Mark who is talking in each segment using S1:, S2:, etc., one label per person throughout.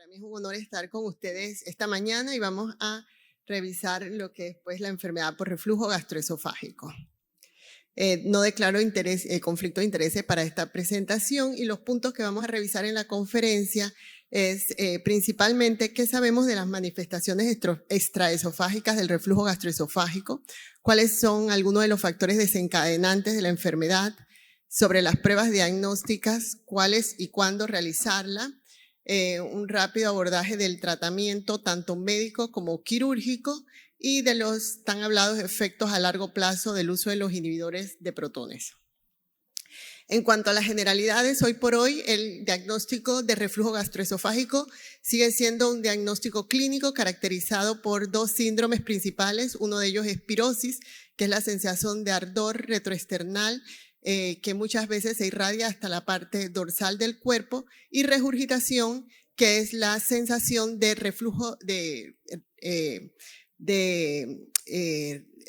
S1: Para mí es un honor estar con ustedes esta mañana y vamos a revisar lo que es pues, la enfermedad por reflujo gastroesofágico. No declaro conflicto de intereses para esta presentación y los puntos que vamos a revisar en la conferencia es principalmente qué sabemos de las manifestaciones extraesofágicas del reflujo gastroesofágico, cuáles son algunos de los factores desencadenantes de la enfermedad, sobre las pruebas diagnósticas, cuáles y cuándo realizarla, un rápido abordaje del tratamiento tanto médico como quirúrgico y de los tan hablados efectos a largo plazo del uso de los inhibidores de protones. En cuanto a las generalidades, hoy por hoy el diagnóstico de reflujo gastroesofágico sigue siendo un diagnóstico clínico caracterizado por dos síndromes principales. Uno de ellos es pirosis, que es la sensación de ardor retroesternal que muchas veces se irradia hasta la parte dorsal del cuerpo, y regurgitación, que es la sensación de reflujo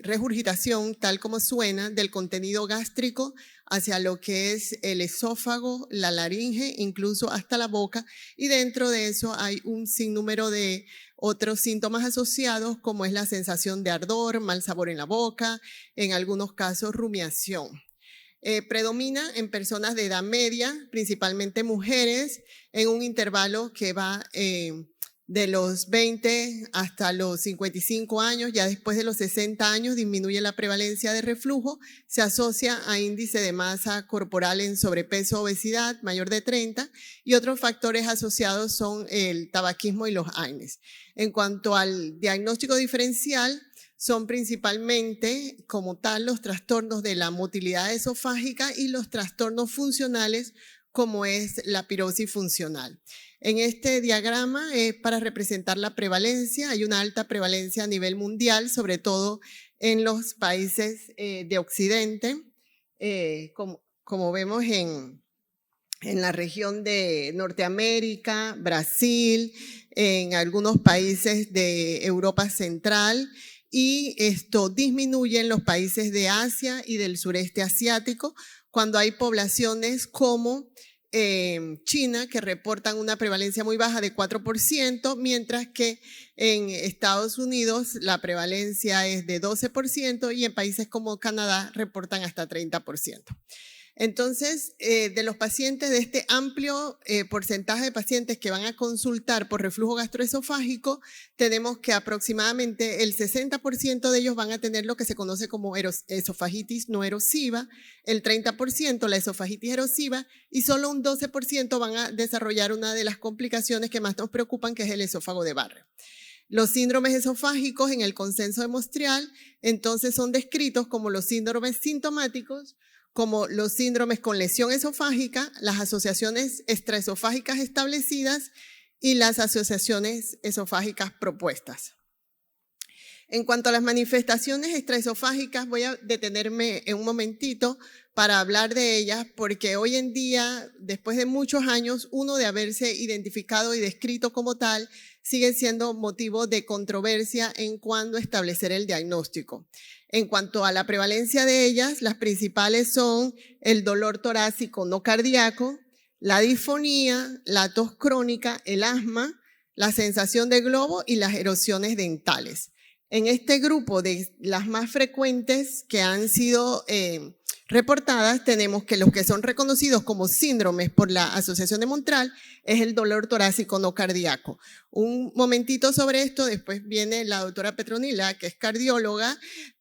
S1: regurgitación, tal como suena, del contenido gástrico hacia lo que es el esófago, la laringe, incluso hasta la boca, y dentro de eso hay un sinnúmero de otros síntomas asociados, como es la sensación de ardor, mal sabor en la boca, en algunos casos rumiación. Predomina en personas de edad media, principalmente mujeres, en un intervalo que va de los 20 hasta los 55 años. Ya después de los 60 años disminuye la prevalencia de reflujo, se asocia a índice de masa corporal en sobrepeso, obesidad mayor de 30, y otros factores asociados son el tabaquismo y los AINES. En cuanto al diagnóstico diferencial, son principalmente, como tal, los trastornos de la motilidad esofágica y los trastornos funcionales, como es la pirosis funcional. En este diagrama es para representar la prevalencia. Hay una alta prevalencia a nivel mundial, sobre todo en los países de Occidente, como vemos en la región de Norteamérica, Brasil, en algunos países de Europa Central, y esto disminuye en los países de Asia y del sureste asiático, cuando hay poblaciones como China, que reportan una prevalencia muy baja de 4%, mientras que en Estados Unidos la prevalencia es de 12% y en países como Canadá reportan hasta 30%. Entonces, de los pacientes, de este amplio porcentaje de pacientes que van a consultar por reflujo gastroesofágico, tenemos que aproximadamente el 60% de ellos van a tener lo que se conoce como esofagitis no erosiva, el 30% la esofagitis erosiva, y solo un 12% van a desarrollar una de las complicaciones que más nos preocupan, que es el esófago de Barrett. Los síndromes esofágicos en el consenso de Montreal entonces son descritos como los síndromes sintomáticos, como los síndromes con lesión esofágica, las asociaciones extraesofágicas establecidas y las asociaciones esofágicas propuestas. En cuanto a las manifestaciones extraesofágicas, voy a detenerme en un momentito para hablar de ellas, porque hoy en día, después de muchos años, uno de haberse identificado y descrito como tal, sigue siendo motivo de controversia en cuándo establecer el diagnóstico. En cuanto a la prevalencia de ellas, las principales son el dolor torácico no cardíaco, la disfonía, la tos crónica, el asma, la sensación de globo y las erosiones dentales. En este grupo de las más frecuentes que han sido reportadas, tenemos que los que son reconocidos como síndromes por la Asociación de Montreal es el dolor torácico no cardíaco. Un momentito sobre esto, después viene la doctora Petronila, que es cardióloga,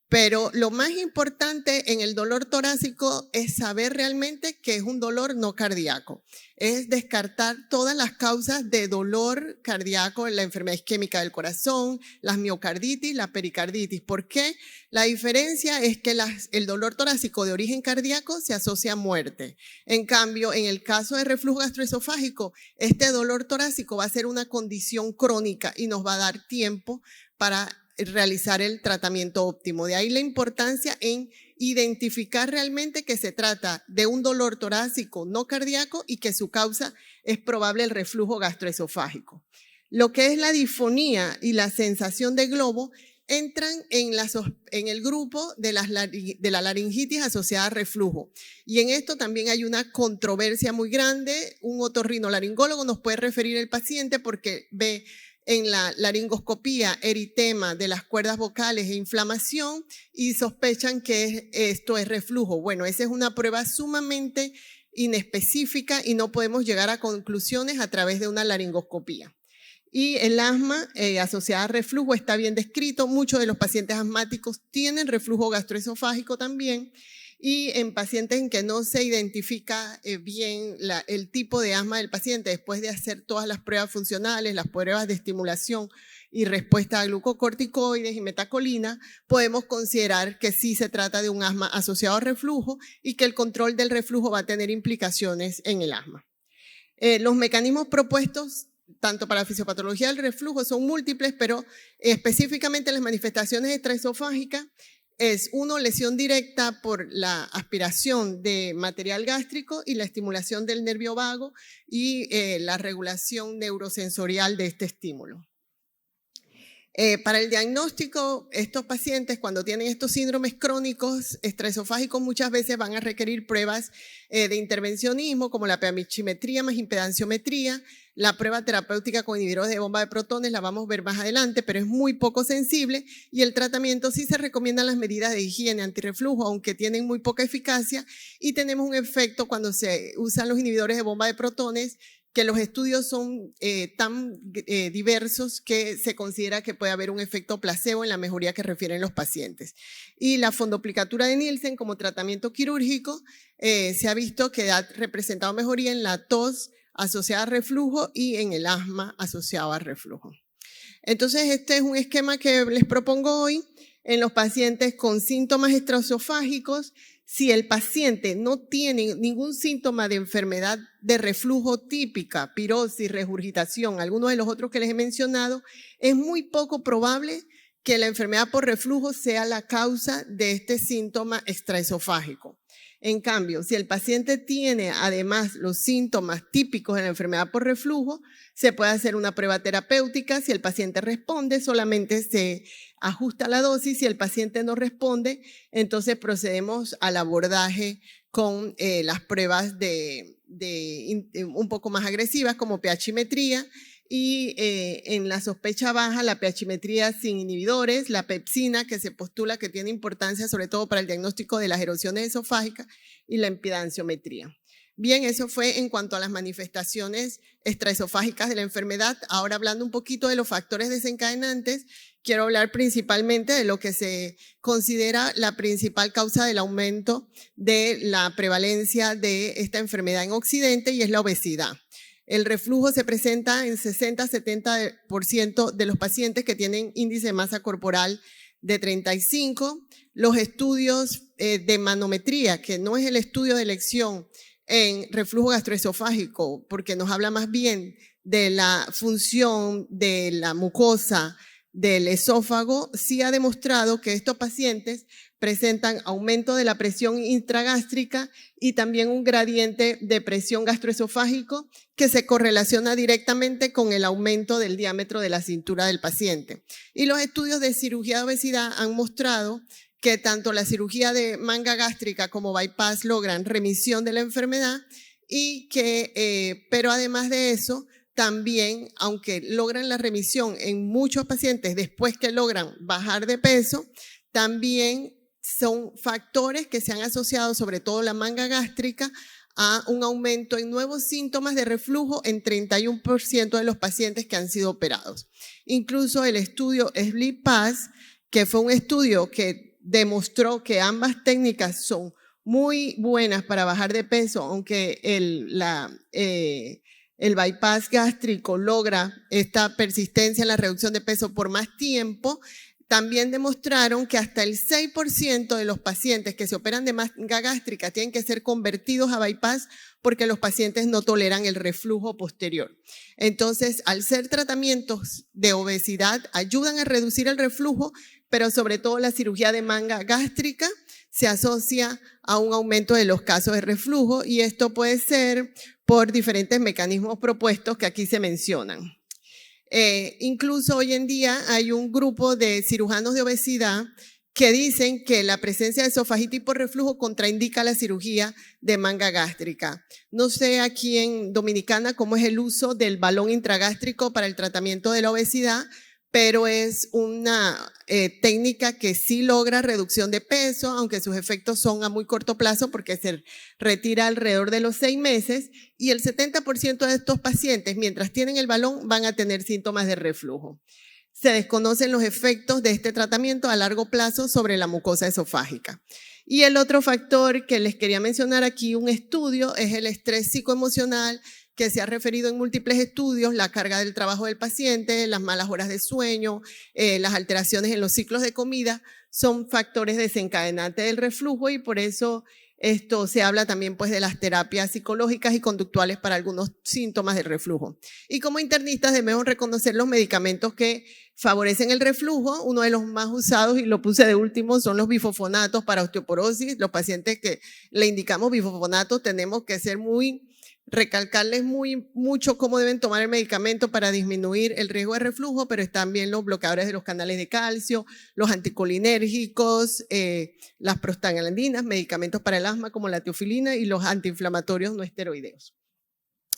S1: pero lo más importante en el dolor torácico es saber realmente que es un dolor no cardíaco. Es descartar todas las causas de dolor cardíaco, la enfermedad isquémica del corazón, las miocarditis, la pericarditis. ¿Por qué? La diferencia es que el dolor torácico de origen cardíaco se asocia a muerte. En cambio, en el caso de reflujo gastroesofágico, este dolor torácico va a ser una condición crónica y nos va a dar tiempo para realizar el tratamiento óptimo. De ahí la importancia en identificar realmente que se trata de un dolor torácico no cardíaco y que su causa es probable el reflujo gastroesofágico. Lo que es la disfonía y la sensación de globo entran en el grupo de la laringitis asociada a reflujo. Y en esto también hay una controversia muy grande. Un otorrinolaringólogo nos puede referir al paciente porque ve en la laringoscopía eritema de las cuerdas vocales e inflamación y sospechan que esto es reflujo. Bueno, esa es una prueba sumamente inespecífica y no podemos llegar a conclusiones a través de una laringoscopía. Y el asma asociada a reflujo está bien descrito. Muchos de los pacientes asmáticos tienen reflujo gastroesofágico también. Y en pacientes en que no se identifica bien el tipo de asma del paciente, después de hacer todas las pruebas funcionales, las pruebas de estimulación y respuesta a glucocorticoides y metacolina, podemos considerar que sí se trata de un asma asociado a reflujo y que el control del reflujo va a tener implicaciones en el asma. Los mecanismos propuestos tanto para la fisiopatología del reflujo son múltiples, pero específicamente las manifestaciones extraesofágicas es lesión directa por la aspiración de material gástrico y la estimulación del nervio vago y la regulación neurosensorial de este estímulo. Para el diagnóstico, estos pacientes cuando tienen estos síndromes crónicos extraesofágicos muchas veces van a requerir pruebas de intervencionismo como la pH-metría más impedanciometría. La prueba terapéutica con inhibidores de bomba de protones la vamos a ver más adelante, pero es muy poco sensible y el tratamiento sí se recomiendan las medidas de higiene antirreflujo, aunque tienen muy poca eficacia y tenemos un efecto cuando se usan los inhibidores de bomba de protones que los estudios son tan diversos que se considera que puede haber un efecto placebo en la mejoría que refieren los pacientes. Y la fondoplicatura de Nielsen como tratamiento quirúrgico se ha visto que ha representado mejoría en la tos asociada a reflujo y en el asma asociado a reflujo. Entonces este es un esquema que les propongo hoy en los pacientes con síntomas extraesofágicos. Si el paciente no tiene ningún síntoma de enfermedad de reflujo típica, pirosis, regurgitación, algunos de los otros que les he mencionado, es muy poco probable que la enfermedad por reflujo sea la causa de este síntoma extraesofágico. En cambio, si el paciente tiene además los síntomas típicos de la enfermedad por reflujo, se puede hacer una prueba terapéutica. Si el paciente responde, solamente se ajusta la dosis. Si el paciente no responde, entonces procedemos al abordaje con las pruebas un poco más agresivas como pH-metría y en la sospecha baja la pH-metría sin inhibidores, la pepsina que se postula que tiene importancia sobre todo para el diagnóstico de las erosiones esofágicas y la impedanciometría. Bien, eso fue en cuanto a las manifestaciones extraesofágicas de la enfermedad. Ahora hablando un poquito de los factores desencadenantes, quiero hablar principalmente de lo que se considera la principal causa del aumento de la prevalencia de esta enfermedad en Occidente y es la obesidad. El reflujo se presenta en 60-70% de los pacientes que tienen índice de masa corporal de 35. Los estudios de manometría, que no es el estudio de elección en reflujo gastroesofágico, porque nos habla más bien de la función de la mucosa del esófago, sí ha demostrado que estos pacientes presentan aumento de la presión intragástrica y también un gradiente de presión gastroesofágico que se correlaciona directamente con el aumento del diámetro de la cintura del paciente. Y los estudios de cirugía de obesidad han mostrado que tanto la cirugía de manga gástrica como bypass logran remisión de la enfermedad y que, pero además de eso, también, aunque logran la remisión en muchos pacientes después que logran bajar de peso, también son factores que se han asociado, sobre todo la manga gástrica, a un aumento en nuevos síntomas de reflujo en 31% de los pacientes que han sido operados. Incluso el estudio SLEEP-PAS, que fue un estudio que demostró que ambas técnicas son muy buenas para bajar de peso, aunque el bypass gástrico logra esta persistencia en la reducción de peso por más tiempo, también demostraron que hasta el 6% de los pacientes que se operan de manga gástrica tienen que ser convertidos a bypass porque los pacientes no toleran el reflujo posterior. Entonces, al ser tratamientos de obesidad, ayudan a reducir el reflujo, pero sobre todo la cirugía de manga gástrica se asocia a un aumento de los casos de reflujo y esto puede ser por diferentes mecanismos propuestos que aquí se mencionan. Incluso hoy en día hay un grupo de cirujanos de obesidad que dicen que la presencia de esofagitis por reflujo contraindica la cirugía de manga gástrica. No sé aquí en Dominicana cómo es el uso del balón intragástrico para el tratamiento de la obesidad, pero es una técnica que sí logra reducción de peso, aunque sus efectos son a muy corto plazo porque se retira alrededor de los 6 meses y el 70% de estos pacientes, mientras tienen el balón, van a tener síntomas de reflujo. Se desconocen los efectos de este tratamiento a largo plazo sobre la mucosa esofágica. Y el otro factor que les quería mencionar aquí, un estudio, es el estrés psicoemocional, que se ha referido en múltiples estudios, la carga del trabajo del paciente, las malas horas de sueño, las alteraciones en los ciclos de comida, son factores desencadenantes del reflujo y por eso esto se habla también pues de las terapias psicológicas y conductuales para algunos síntomas del reflujo. Y como internistas debemos reconocer los medicamentos que favorecen el reflujo. Uno de los más usados, y lo puse de último, son los bifosfonatos para osteoporosis. Los pacientes que le indicamos bifosfonatos tenemos que ser recalcarles mucho cómo deben tomar el medicamento para disminuir el riesgo de reflujo, pero están bien los bloqueadores de los canales de calcio, los anticolinérgicos, las prostaglandinas, medicamentos para el asma como la teofilina y los antiinflamatorios no esteroideos.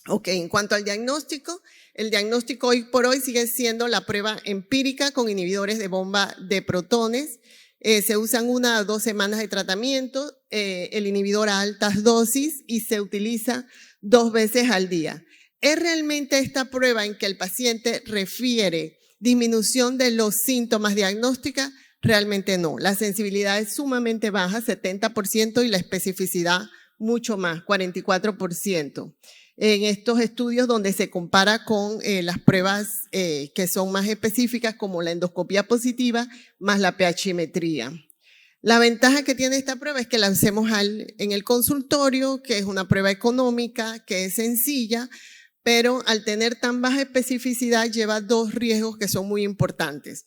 S1: Ok, en cuanto al diagnóstico, el diagnóstico hoy por hoy sigue siendo la prueba empírica con inhibidores de bomba de protones. Se usan 1 a 2 semanas de tratamiento, el inhibidor a altas dosis y se utiliza 2 veces al día. ¿Es realmente esta prueba en que el paciente refiere disminución de los síntomas diagnósticos? Realmente no. La sensibilidad es sumamente baja, 70%, y la especificidad mucho más, 44%. En estos estudios donde se compara con las pruebas que son más específicas como la endoscopía positiva más la pHimetría. La ventaja que tiene esta prueba es que la hacemos en el consultorio, que es una prueba económica, que es sencilla, pero al tener tan baja especificidad lleva 2 riesgos que son muy importantes.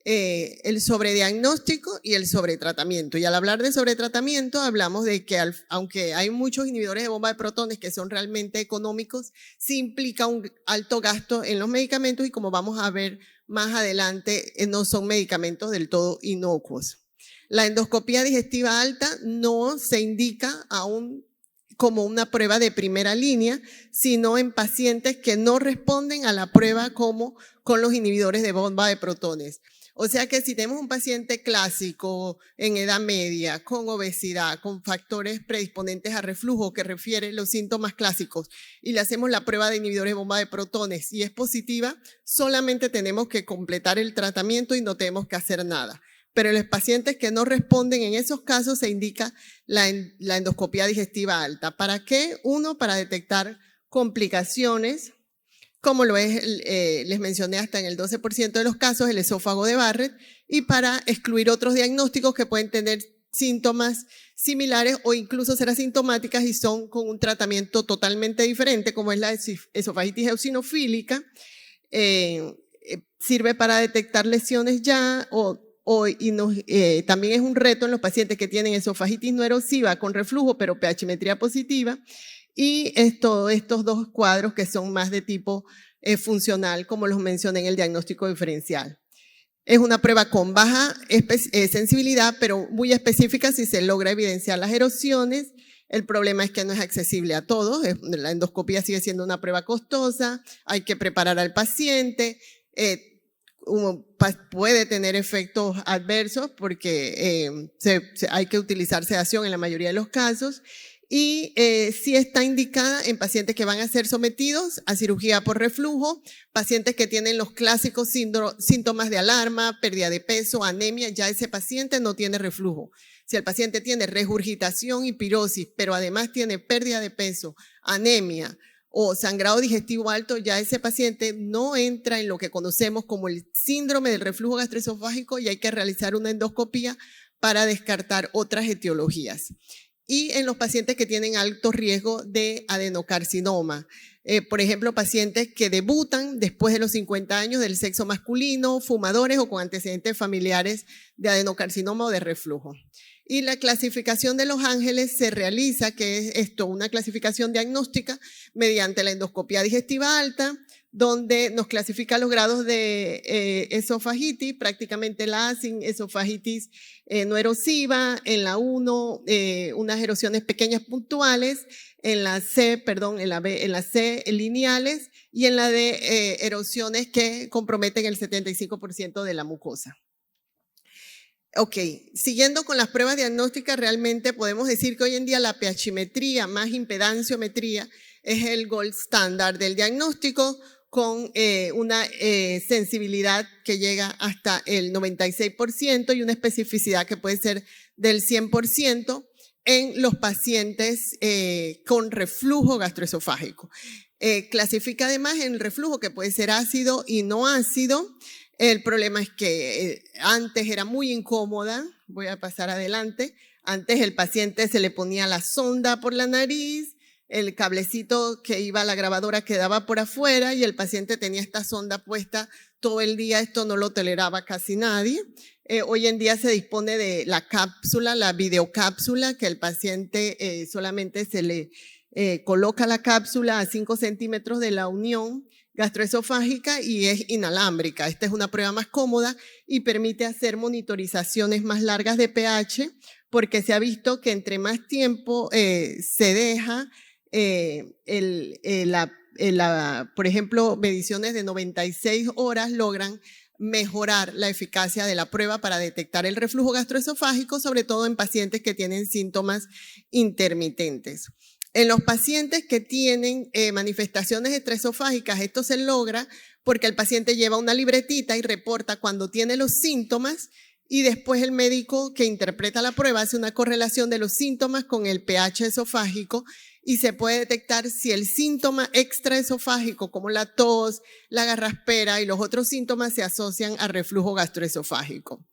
S1: El sobrediagnóstico y el sobretratamiento. Y al hablar de sobretratamiento hablamos de que aunque hay muchos inhibidores de bomba de protones que son realmente económicos, sí implica un alto gasto en los medicamentos y como vamos a ver más adelante, no son medicamentos del todo inocuos. La endoscopía digestiva alta no se indica aún como una prueba de primera línea, sino en pacientes que no responden a la prueba como con los inhibidores de bomba de protones. O sea que si tenemos un paciente clásico en edad media, con obesidad, con factores predisponentes a reflujo que refiere los síntomas clásicos y le hacemos la prueba de inhibidores de bomba de protones y es positiva, solamente tenemos que completar el tratamiento y no tenemos que hacer nada. Pero en los pacientes que no responden, en esos casos se indica la endoscopía digestiva alta. ¿Para qué? 1, para detectar complicaciones, como lo es, les mencioné, hasta en el 12% de los casos, el esófago de Barrett, y para excluir otros diagnósticos que pueden tener síntomas similares o incluso ser asintomáticas y son con un tratamiento totalmente diferente, como es la esofagitis eosinofílica. Sirve para detectar lesiones ya también es un reto en los pacientes que tienen esofagitis no erosiva con reflujo, pero pHimetría positiva. Y estos 2 cuadros que son más de tipo funcional, como los mencioné en el diagnóstico diferencial. Es una prueba con baja sensibilidad, pero muy específica si se logra evidenciar las erosiones. El problema es que no es accesible a todos. La endoscopía sigue siendo una prueba costosa, hay que preparar al paciente. Puede tener efectos adversos porque hay que utilizar sedación en la mayoría de los casos y sí está indicada en pacientes que van a ser sometidos a cirugía por reflujo, pacientes que tienen los clásicos síntomas de alarma, pérdida de peso, anemia, ya ese paciente no tiene reflujo. Si el paciente tiene regurgitación y pirosis, pero además tiene pérdida de peso, anemia, o sangrado digestivo alto, ya ese paciente no entra en lo que conocemos como el síndrome del reflujo gastroesofágico y hay que realizar una endoscopía para descartar otras etiologías. Y en los pacientes que tienen alto riesgo de adenocarcinoma, por ejemplo, pacientes que debutan después de los 50 años del sexo masculino, fumadores o con antecedentes familiares de adenocarcinoma o de reflujo. Y la clasificación de los ángeles se realiza, que es una clasificación diagnóstica mediante la endoscopía digestiva alta, donde nos clasifica los grados de esofagitis, prácticamente la A sin esofagitis no erosiva, en la 1 unas erosiones pequeñas puntuales, en la C, perdón, en la C lineales y en la D erosiones que comprometen el 75% de la mucosa. Ok, siguiendo con las pruebas diagnósticas, realmente podemos decir que hoy en día la pHmetría más impedanciometría es el gold standard del diagnóstico, con una sensibilidad que llega hasta el 96% y una especificidad que puede ser del 100% en los pacientes con reflujo gastroesofágico. Clasifica además en reflujo que puede ser ácido y no ácido. El problema es que antes era muy incómoda, voy a pasar adelante, antes el paciente se le ponía la sonda por la nariz, el cablecito que iba a la grabadora quedaba por afuera y el paciente tenía esta sonda puesta todo el día, esto no lo toleraba casi nadie. Hoy en día se dispone de la cápsula, la videocápsula, que el paciente solamente se le coloca la cápsula a 5 centímetros de la unión gastroesofágica y es inalámbrica. Esta es una prueba más cómoda y permite hacer monitorizaciones más largas de pH porque se ha visto que entre más tiempo se deja por ejemplo, mediciones de 96 horas logran mejorar la eficacia de la prueba para detectar el reflujo gastroesofágico, sobre todo en pacientes que tienen síntomas intermitentes. En los pacientes que tienen manifestaciones extraesofágicas, esto se logra porque el paciente lleva una libretita y reporta cuando tiene los síntomas y después el médico que interpreta la prueba hace una correlación de los síntomas con el pH esofágico y se puede detectar si el síntoma extraesofágico como la tos, la garraspera y los otros síntomas se asocian a reflujo gastroesofágico.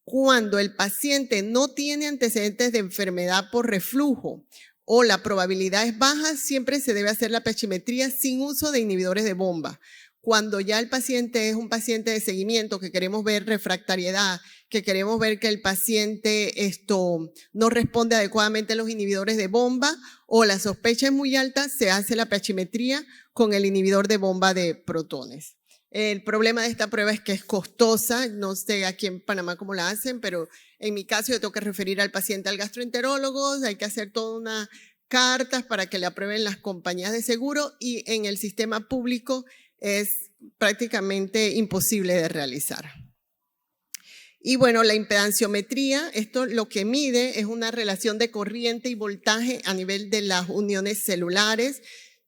S1: Cuando el paciente no tiene antecedentes de enfermedad por reflujo o la probabilidad es baja, siempre se debe hacer la pHmetría sin uso de inhibidores de bomba. Cuando ya el paciente es un paciente de seguimiento, que queremos ver refractariedad, que queremos ver que el paciente no responde adecuadamente a los inhibidores de bomba o la sospecha es muy alta, se hace la pHmetría con el inhibidor de bomba de protones. El problema de esta prueba es que es costosa, no sé aquí en Panamá cómo la hacen, pero en mi caso yo tengo que referir al paciente al gastroenterólogo, hay que hacer toda una cartas para que le aprueben las compañías de seguro y en el sistema público es prácticamente imposible de realizar. Y bueno, la impedanciometría, esto lo que mide es una relación de corriente y voltaje a nivel de las uniones celulares.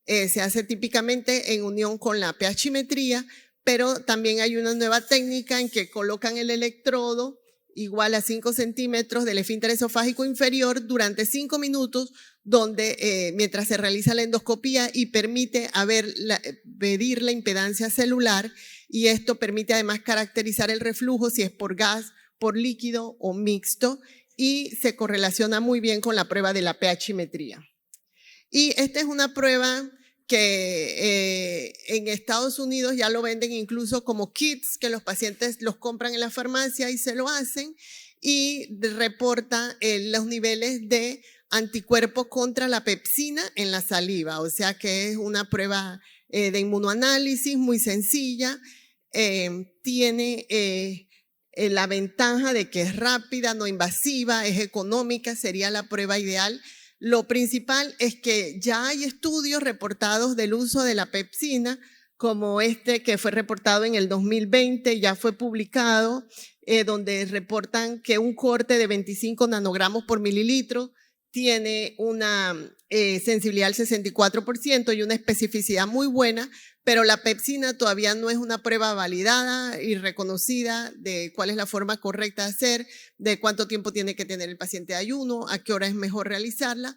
S1: Se hace típicamente en unión con la pHmetría, pero también hay una nueva técnica en que colocan el electrodo igual a 5 centímetros del esfínter esofágico inferior durante 5 minutos, donde mientras se realiza la endoscopía y permite medir la impedancia celular, y esto permite además caracterizar el reflujo si es por gas, por líquido o mixto, y se correlaciona muy bien con la prueba de la pHmetría. Y esta es una prueba que en Estados Unidos ya lo venden incluso como kits, que los pacientes los compran en la farmacia y se lo hacen, y reporta los niveles de anticuerpos contra la pepsina en la saliva, o sea que es una prueba de inmunoanálisis muy sencilla, tiene la ventaja de que es rápida, no invasiva, es económica, sería la prueba ideal. Lo principal es que ya hay estudios reportados del uso de la pepsina, como este que fue reportado en el 2020, ya fue publicado, donde reportan que un corte de 25 nanogramos por mililitro tiene una sensibilidad al 64% y una especificidad muy buena, pero la pepsina todavía no es una prueba validada y reconocida de cuál es la forma correcta de hacer, de cuánto tiempo tiene que tener el paciente de ayuno, a qué hora es mejor realizarla,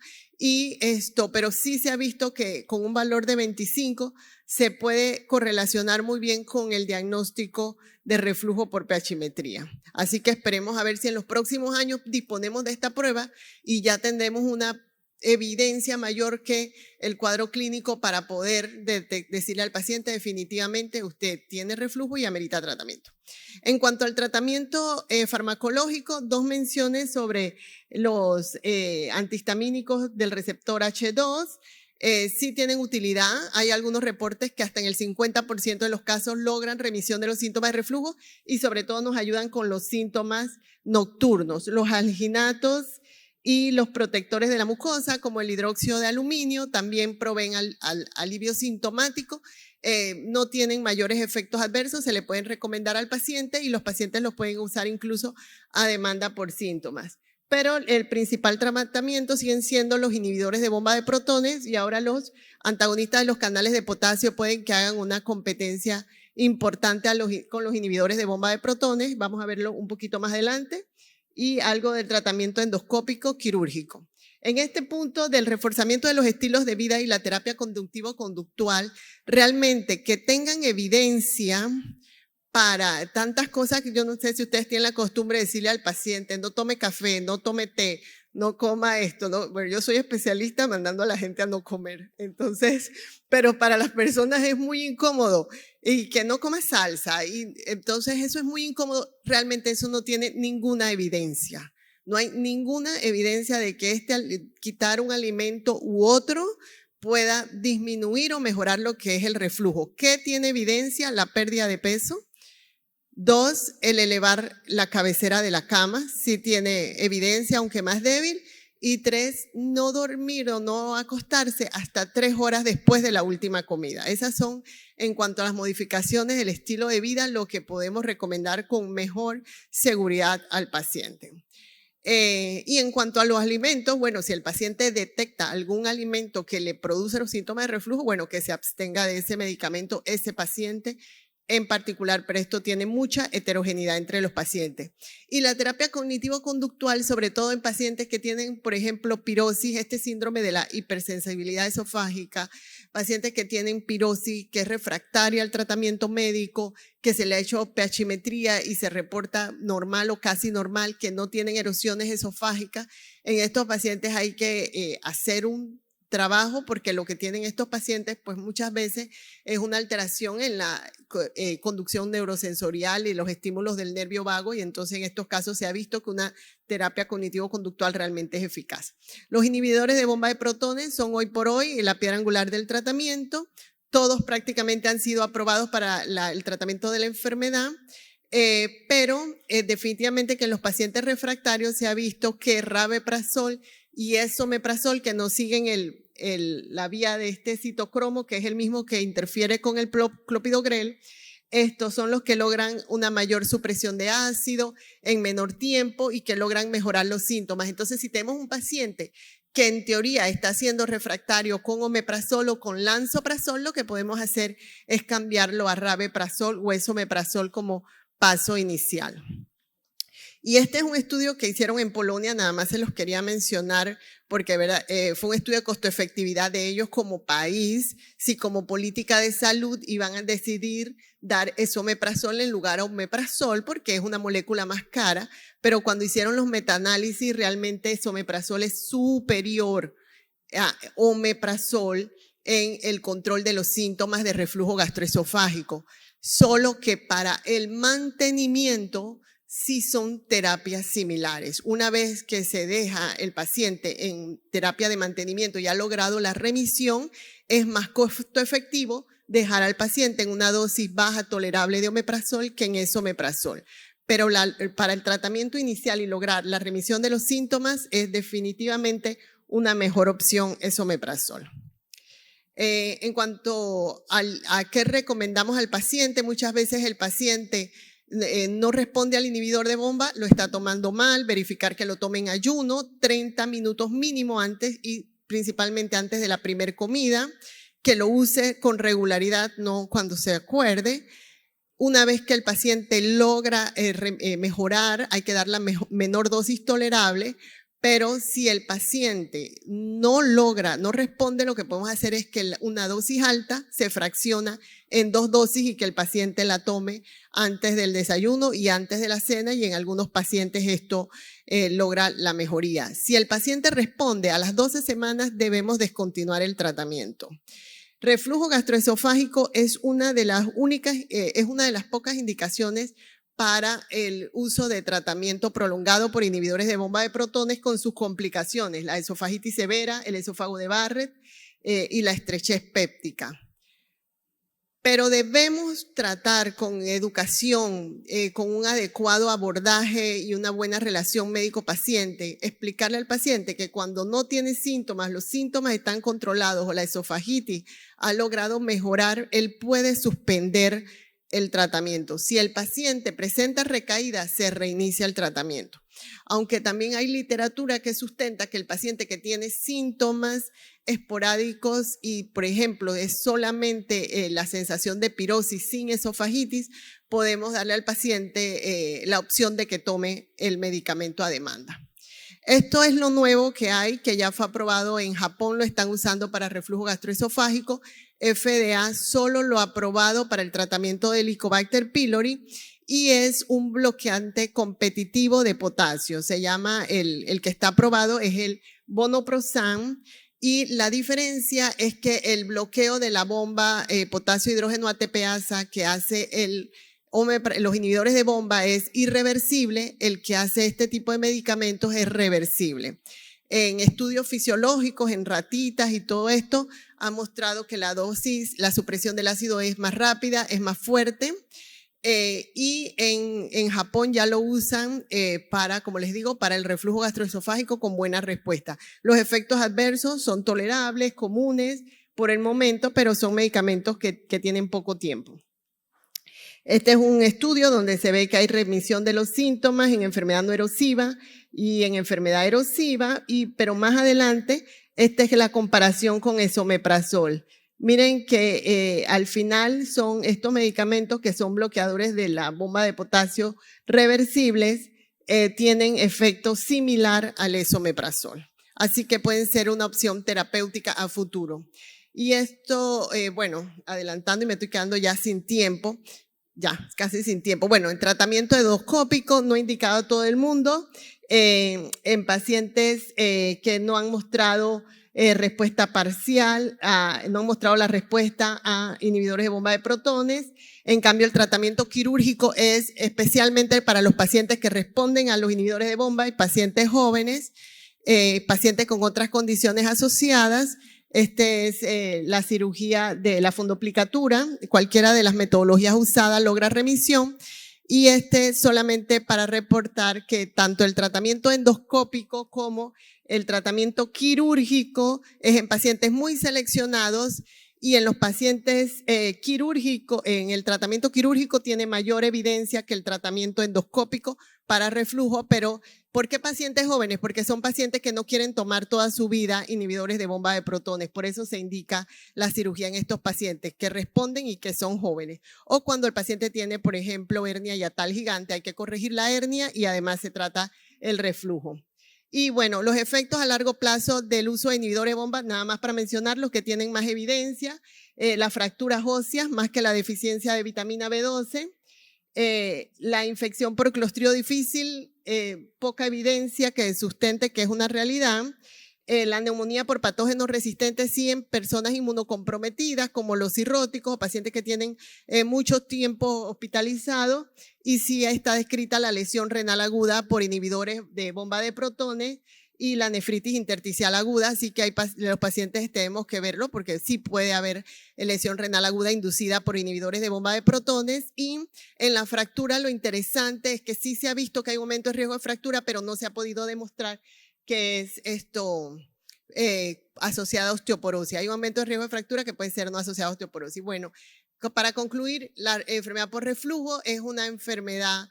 S1: pero sí se ha visto que con un valor de 25 se puede correlacionar muy bien con el diagnóstico de reflujo por pHmetría. Así que esperemos a ver si en los próximos años disponemos de esta prueba y ya tendremos una evidencia mayor que el cuadro clínico para poder decirle al paciente definitivamente usted tiene reflujo y amerita tratamiento. En cuanto al tratamiento farmacológico, 2 menciones sobre los antihistamínicos del receptor H2. sí tienen utilidad. Hay algunos reportes que hasta en el 50% de los casos logran remisión de los síntomas de reflujo y sobre todo nos ayudan con los síntomas nocturnos. Los alginatos y los protectores de la mucosa, como el hidróxido de aluminio, también proveen al alivio sintomático. No tienen mayores efectos adversos, se le pueden recomendar al paciente y los pacientes los pueden usar incluso a demanda por síntomas. Pero el principal tratamiento siguen siendo los inhibidores de bomba de protones y ahora los antagonistas de los canales de potasio pueden que hagan una competencia importante con los inhibidores de bomba de protones. Vamos a verlo un poquito más adelante. Y algo del tratamiento endoscópico quirúrgico. En este punto del reforzamiento de los estilos de vida y la terapia conductivo-conductual, realmente que tengan evidencia para tantas cosas que yo no sé si ustedes tienen la costumbre de decirle al paciente, no tome café, no tome té, no coma esto. No, bueno, yo soy especialista mandando a la gente a no comer. Entonces, pero para las personas es muy incómodo y que no coma salsa. Y entonces eso es muy incómodo. Realmente eso no tiene ninguna evidencia. No hay ninguna evidencia de que quitar un alimento u otro pueda disminuir o mejorar lo que es el reflujo. ¿Qué tiene evidencia? La pérdida de peso. 2, el elevar la cabecera de la cama, sí tiene evidencia, aunque más débil. Y 3, no dormir o no acostarse hasta 3 horas después de la última comida. Esas son, en cuanto a las modificaciones del estilo de vida, lo que podemos recomendar con mejor seguridad al paciente. Y en cuanto a los alimentos, bueno, si el paciente detecta algún alimento que le produce los síntomas de reflujo, bueno, que se abstenga de ese medicamento ese paciente en particular, pero esto tiene mucha heterogeneidad entre los pacientes. Y la terapia cognitivo-conductual, sobre todo en pacientes que tienen, por ejemplo, pirosis, este síndrome de la hipersensibilidad esofágica, pacientes que tienen pirosis, que es refractaria al tratamiento médico, que se le ha hecho pHimetría y se reporta normal o casi normal, que no tienen erosiones esofágicas. En estos pacientes hay que hacer un trabajo porque lo que tienen estos pacientes pues muchas veces es una alteración en la conducción neurosensorial y los estímulos del nervio vago y entonces en estos casos se ha visto que una terapia cognitivo-conductual realmente es eficaz. Los inhibidores de bomba de protones son hoy por hoy la piedra angular del tratamiento. Todos prácticamente han sido aprobados para el tratamiento de la enfermedad. Pero definitivamente que en los pacientes refractarios se ha visto que rabeprazol y esomeprazol, que no siguen la vía de este citocromo, que es el mismo que interfiere con el clopidogrel, estos son los que logran una mayor supresión de ácido en menor tiempo y que logran mejorar los síntomas. Entonces, si tenemos un paciente que en teoría está siendo refractario con omeprazol o con lansoprazol, lo que podemos hacer es cambiarlo a rabeprazol o esomeprazol como paso inicial. Y este es un estudio que hicieron en Polonia, nada más se los quería mencionar porque fue un estudio de costo-efectividad de ellos como país, si como política de salud iban a decidir dar esomeprazol en lugar a omeprazol porque es una molécula más cara, pero cuando hicieron los metaanálisis realmente esomeprazol es superior a omeprazol en el control de los síntomas de reflujo gastroesofágico, solo que para el mantenimiento sí son terapias similares. Una vez que se deja el paciente en terapia de mantenimiento y ha logrado la remisión, es más costo efectivo dejar al paciente en una dosis baja tolerable de omeprazol que en esomeprazol. Pero para el tratamiento inicial y lograr la remisión de los síntomas es definitivamente una mejor opción esomeprazol. En cuanto a qué recomendamos al paciente, muchas veces el paciente no responde al inhibidor de bomba, lo está tomando mal, verificar que lo tome en ayuno, 30 minutos mínimo antes y principalmente antes de la primera comida, que lo use con regularidad, no cuando se acuerde. Una vez que el paciente logra mejorar, hay que dar la menor dosis tolerable, pero si el paciente no responde, lo que podemos hacer es que una dosis alta se fracciona en 2 dosis y que el paciente la tome antes del desayuno y antes de la cena y en algunos pacientes esto logra la mejoría. Si el paciente responde a las 12 semanas, debemos descontinuar el tratamiento. Reflujo gastroesofágico es una de las pocas indicaciones para el uso de tratamiento prolongado por inhibidores de bomba de protones con sus complicaciones, la esofagitis severa, el esófago de Barrett, y la estrechez péptica. Pero debemos tratar con educación, con un adecuado abordaje y una buena relación médico-paciente, explicarle al paciente que cuando no tiene síntomas, los síntomas están controlados o la esofagitis ha logrado mejorar, él puede suspender el tratamiento. Si el paciente presenta recaída, se reinicia el tratamiento. Aunque también hay literatura que sustenta que el paciente que tiene síntomas esporádicos y, por ejemplo, es solamente la sensación de pirosis sin esofagitis, podemos darle al paciente la opción de que tome el medicamento a demanda. Esto es lo nuevo que hay, que ya fue aprobado en Japón, lo están usando para reflujo gastroesofágico. FDA solo lo ha aprobado para el tratamiento del Helicobacter pylori y es un bloqueante competitivo de potasio. Se llama, el que está aprobado es el Vonoprazan. Y la diferencia es que el bloqueo de la bomba potasio hidrógeno ATPasa que hace los inhibidores de bomba es irreversible, el que hace este tipo de medicamentos es reversible. En estudios fisiológicos, en ratitas y todo esto, ha mostrado que la dosis, la supresión del ácido es más rápida, es más fuerte. Y en Japón ya lo usan para, como les digo, para el reflujo gastroesofágico con buena respuesta. Los efectos adversos son tolerables, comunes por el momento, pero son medicamentos que tienen poco tiempo. Este es un estudio donde se ve que hay remisión de los síntomas en enfermedad no erosiva y en enfermedad erosiva, pero más adelante, esta es la comparación con esomeprazol. Miren que al final son estos medicamentos que son bloqueadores de la bomba de potasio reversibles, tienen efecto similar al esomeprazol. Así que pueden ser una opción terapéutica a futuro. Y esto, bueno, adelantando y me estoy quedando ya sin tiempo, ya casi sin tiempo. Bueno, en tratamiento endoscópico no indicado a todo el mundo, en pacientes que no han mostrado respuesta parcial, no han mostrado la respuesta a inhibidores de bomba de protones. En cambio, el tratamiento quirúrgico es especialmente para los pacientes que responden a los inhibidores de bomba y pacientes jóvenes, pacientes con otras condiciones asociadas. Este es la cirugía de la fundoplicatura. Cualquiera de las metodologías usadas logra remisión. Y solamente para reportar que tanto el tratamiento endoscópico como el tratamiento quirúrgico es en pacientes muy seleccionados y en los pacientes quirúrgicos, en el tratamiento quirúrgico tiene mayor evidencia que el tratamiento endoscópico para reflujo, pero ¿por qué pacientes jóvenes? Porque son pacientes que no quieren tomar toda su vida inhibidores de bomba de protones, por eso se indica la cirugía en estos pacientes que responden y que son jóvenes. O cuando el paciente tiene, por ejemplo, hernia hiatal gigante, hay que corregir la hernia y además se trata el reflujo. Y bueno, los efectos a largo plazo del uso de inhibidores de bomba, nada más para mencionar los que tienen más evidencia, las fracturas óseas más que la deficiencia de vitamina B12, la infección por clostridio difícil, poca evidencia que sustente que es una realidad, la neumonía por patógenos resistentes sí en personas inmunocomprometidas como los cirróticos o pacientes que tienen mucho tiempo hospitalizados y sí está descrita la lesión renal aguda por inhibidores de bomba de protones y la nefritis intersticial aguda, así que los pacientes tenemos que verlo porque sí puede haber lesión renal aguda inducida por inhibidores de bomba de protones. Y en la fractura lo interesante es que sí se ha visto que hay un aumento de riesgo de fractura, pero no se ha podido demostrar que es asociado a osteoporosis. Hay un aumento de riesgo de fractura que puede ser no asociado a osteoporosis. Bueno, para concluir, la enfermedad por reflujo es una enfermedad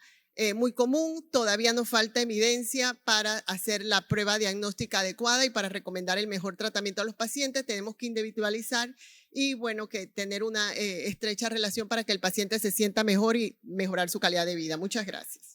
S1: muy común, todavía nos falta evidencia para hacer la prueba diagnóstica adecuada y para recomendar el mejor tratamiento a los pacientes. Tenemos que individualizar y bueno, que tener una estrecha relación para que el paciente se sienta mejor y mejorar su calidad de vida. Muchas gracias.